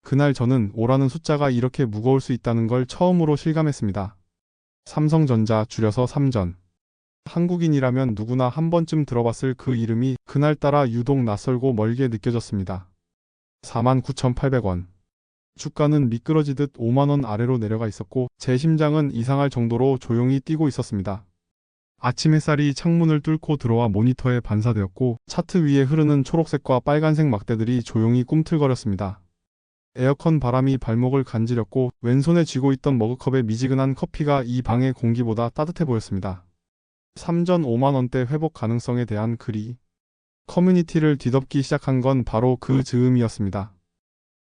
그날 저는 5라는 숫자가 이렇게 무거울 수 있다는 걸 처음으로 실감했습니다. 삼성전자 줄여서 삼전. 한국인이라면 누구나 한 번쯤 들어봤을 그 이름이 그날따라 유독 낯설고 멀게 느껴졌습니다. 49,800원. 주가는 미끄러지듯 5만원 아래로 내려가 있었고 제 심장은 이상할 정도로 조용히 뛰고 있었습니다. 아침 햇살이 창문을 뚫고 들어와 모니터에 반사되었고 차트 위에 흐르는 초록색과 빨간색 막대들이 조용히 꿈틀거렸습니다. 에어컨 바람이 발목을 간지렸고 왼손에 쥐고 있던 머그컵의 미지근한 커피가 이 방의 공기보다 따뜻해 보였습니다. 3전 5만원대 회복 가능성에 대한 글이 커뮤니티를 뒤덮기 시작한 건 바로 그 즈음이었습니다.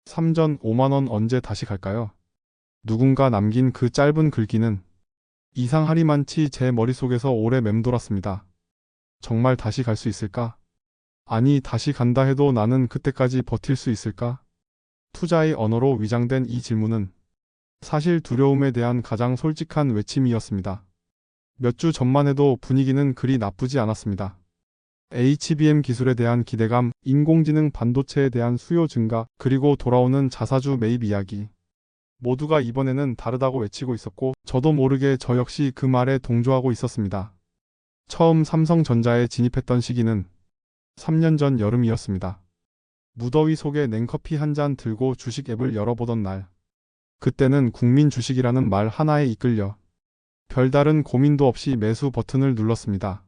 3전 5만원 언제 다시 갈까요? 누군가 남긴 그 짧은 글귀는 이상하리만치 제 머릿속에서 오래 맴돌았습니다. 정말 다시 갈 수 있을까? 아니, 다시 간다 해도 나는 그때까지 버틸 수 있을까? 투자의 언어로 위장된 이 질문은 사실 두려움에 대한 가장 솔직한 외침이었습니다. 몇 주 전만 해도 분위기는 그리 나쁘지 않았습니다. HBM 기술에 대한 기대감, 인공지능 반도체에 대한 수요 증가, 그리고 돌아오는 자사주 매입 이야기. 모두가 이번에는 다르다고 외치고 있었고 저도 모르게 저 역시 그 말에 동조하고 있었습니다. 처음 삼성전자에 진입했던 시기는 3년 전 여름이었습니다. 무더위 속에 냉커피 한 잔 들고 주식 앱을 열어보던 날. 그때는 국민 주식이라는 말 하나에 이끌려 별다른 고민도 없이 매수 버튼을 눌렀습니다.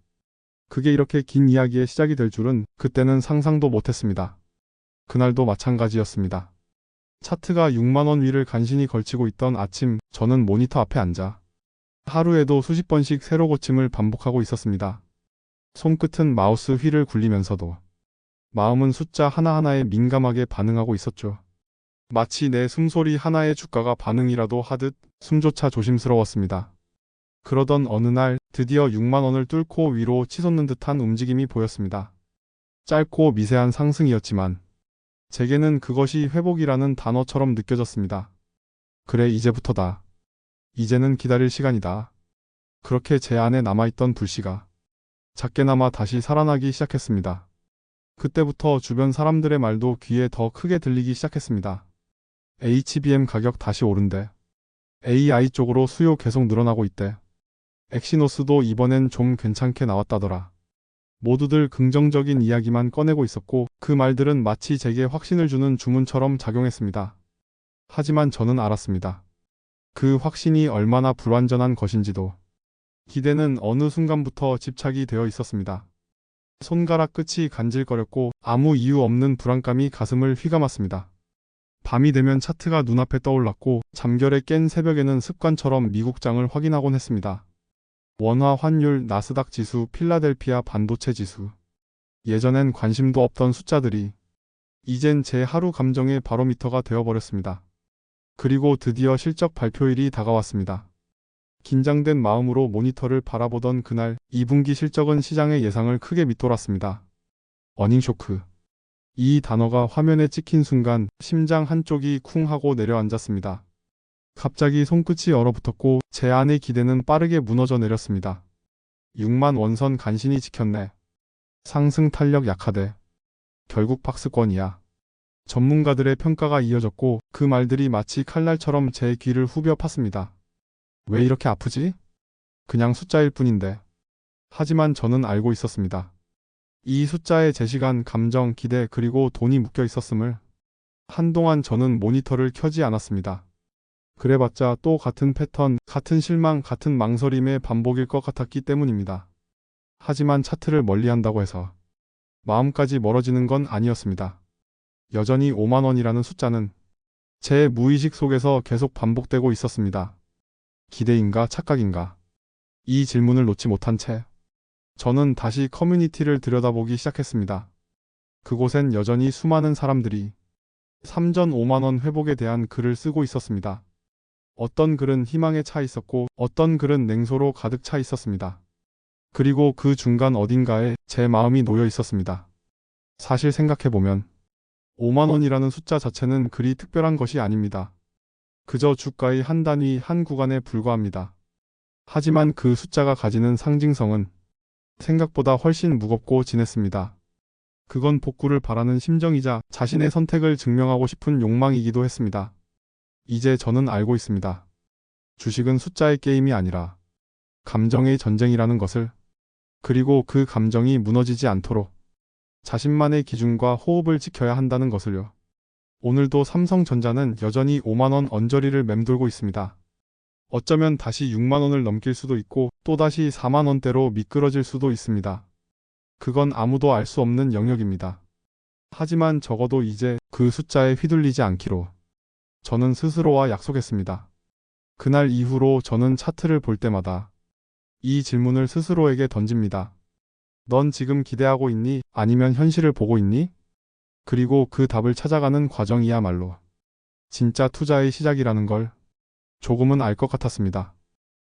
그게 이렇게 긴 이야기의 시작이 될 줄은 그때는 상상도 못했습니다. 그날도 마찬가지였습니다. 차트가 6만원 위를 간신히 걸치고 있던 아침, 저는 모니터 앞에 앉아 하루에도 수십 번씩 세로 고침을 반복하고 있었습니다. 손끝은 마우스 휠을 굴리면서도 마음은 숫자 하나하나에 민감하게 반응하고 있었죠. 마치 내 숨소리 하나의 주가가 반응이라도 하듯 숨조차 조심스러웠습니다. 그러던 어느 날 드디어 6만원을 뚫고 위로 치솟는 듯한 움직임이 보였습니다. 짧고 미세한 상승이었지만 제게는 그것이 회복이라는 단어처럼 느껴졌습니다. 그래, 이제부터다. 이제는 기다릴 시간이다. 그렇게 제 안에 남아있던 불씨가 작게나마 다시 살아나기 시작했습니다. 그때부터 주변 사람들의 말도 귀에 더 크게 들리기 시작했습니다. HBM 가격 다시 오른대. AI 쪽으로 수요 계속 늘어나고 있대. 엑시노스도 이번엔 좀 괜찮게 나왔다더라. 모두들 긍정적인 이야기만 꺼내고 있었고 그 말들은 마치 제게 확신을 주는 주문처럼 작용했습니다. 하지만 저는 알았습니다. 그 확신이 얼마나 불완전한 것인지도. 기대는 어느 순간부터 집착이 되어 있었습니다. 손가락 끝이 간질거렸고 아무 이유 없는 불안감이 가슴을 휘감았습니다. 밤이 되면 차트가 눈앞에 떠올랐고 잠결에 깬 새벽에는 습관처럼 미국장을 확인하곤 했습니다. 원화 환율, 나스닥 지수, 필라델피아 반도체 지수. 예전엔 관심도 없던 숫자들이 이젠 제 하루 감정의 바로미터가 되어버렸습니다. 그리고 드디어 실적 발표일이 다가왔습니다. 긴장된 마음으로 모니터를 바라보던 그날 2분기 실적은 시장의 예상을 크게 밑돌았습니다. 어닝쇼크. 이 단어가 화면에 찍힌 순간 심장 한쪽이 쿵 하고 내려앉았습니다. 갑자기 손끝이 얼어붙었고 제 안의 기대는 빠르게 무너져 내렸습니다. 6만 원선 간신히 지켰네. 상승 탄력 약하대. 결국 박스권이야. 전문가들의 평가가 이어졌고 그 말들이 마치 칼날처럼 제 귀를 후벼 팠습니다. 왜 이렇게 아프지? 그냥 숫자일 뿐인데. 하지만 저는 알고 있었습니다. 이 숫자에 제 시간, 감정, 기대 그리고 돈이 묶여 있었음을. 한동안 저는 모니터를 켜지 않았습니다. 그래봤자 또 같은 패턴, 같은 실망, 같은 망설임의 반복일 것 같았기 때문입니다. 하지만 차트를 멀리한다고 해서 마음까지 멀어지는 건 아니었습니다. 여전히 5만원이라는 숫자는 제 무의식 속에서 계속 반복되고 있었습니다. 기대인가 착각인가? 이 질문을 놓지 못한 채 저는 다시 커뮤니티를 들여다보기 시작했습니다. 그곳엔 여전히 수많은 사람들이 3전 5만원 회복에 대한 글을 쓰고 있었습니다. 어떤 글은 희망에 차 있었고 어떤 글은 냉소로 가득 차 있었습니다. 그리고 그 중간 어딘가에 제 마음이 놓여 있었습니다. 사실 생각해보면 5만원이라는 숫자 자체는 그리 특별한 것이 아닙니다. 그저 주가의 한 단위, 한 구간에 불과합니다. 하지만 그 숫자가 가지는 상징성은 생각보다 훨씬 무겁고 진했습니다. 그건 복구를 바라는 심정이자 자신의 선택을 증명하고 싶은 욕망이기도 했습니다. 이제 저는 알고 있습니다. 주식은 숫자의 게임이 아니라 감정의 전쟁이라는 것을. 그리고 그 감정이 무너지지 않도록 자신만의 기준과 호흡을 지켜야 한다는 것을요. 오늘도 삼성전자는 여전히 5만 원 언저리를 맴돌고 있습니다. 어쩌면 다시 6만 원을 넘길 수도 있고 또다시 4만 원대로 미끄러질 수도 있습니다. 그건 아무도 알 수 없는 영역입니다. 하지만 적어도 이제 그 숫자에 휘둘리지 않기로 저는 스스로와 약속했습니다. 그날 이후로 저는 차트를 볼 때마다 이 질문을 스스로에게 던집니다. 넌 지금 기대하고 있니? 아니면 현실을 보고 있니? 그리고 그 답을 찾아가는 과정이야말로 진짜 투자의 시작이라는 걸 조금은 알 것 같았습니다.